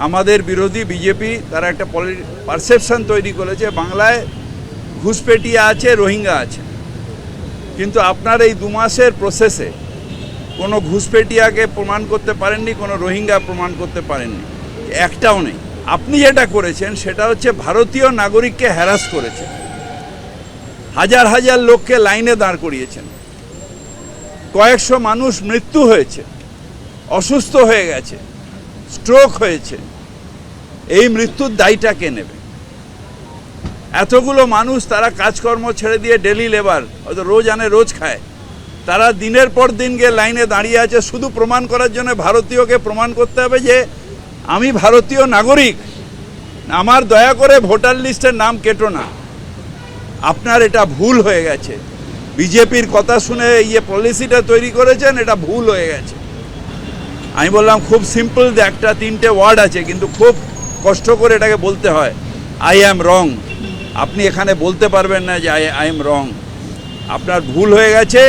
আমাদের বিরোধী বিজেপি তারা একটা পারসেপশন তৈরি করেছে বাংলায় ঘুষপেটিয়া আছে, রোহিঙ্গা আছে। কিন্তু আপনার এই 2 মাসের প্রসেসে কোনো ঘুষপেটিয়াকে প্রমাণ করতে পারেননি, কোনো রোহিঙ্গা প্রমাণ করতে পারেননি, একটাও নেই। আপনি যেটা করেছেন সেটা হচ্ছে ভারতীয় নাগরিককে হ্যারাস করেছেন, হাজার হাজার লোককে লাইনে দাঁড় করিয়েছেন, কয়েকশো মানুষ মৃত্যু হয়েছে, অসুস্থ হয়ে গেছে, স্ট্রোক হয়েছে। এই মৃত্যুর দায়টা কে নেবে? এতগুলো মানুষ তারা কাজকর্ম ছেড়ে দিয়ে ডেলি লেবার, হয়তো রোজ আনে রোজ খায়, তারা দিনের পর দিন গিয়ে লাইনে দাঁড়িয়ে আছে শুধু প্রমাণ করার জন্য ভারতীয়কে প্রমাণ করতে হবে যে আমি ভারতীয় নাগরিক, আমার দয়া করে ভোটার লিস্টের নাম কেটো না। আপনার এটা ভুল হয়ে গেছে। বিজেপির কথা শুনে পলিসিটা তৈরি করেছেন, এটা ভুল হয়ে গেছে। আমি বললাম খুব সিম্পল, একটা 3টে ওয়ার্ড আছে কিন্তু খুব কষ্ট করে এটাকে বলতে হয়, আই অ্যাম রং। আপনি এখানে বলতে পারবেন না যে আই এম রং। আপনার ভুল হয়ে গেছে।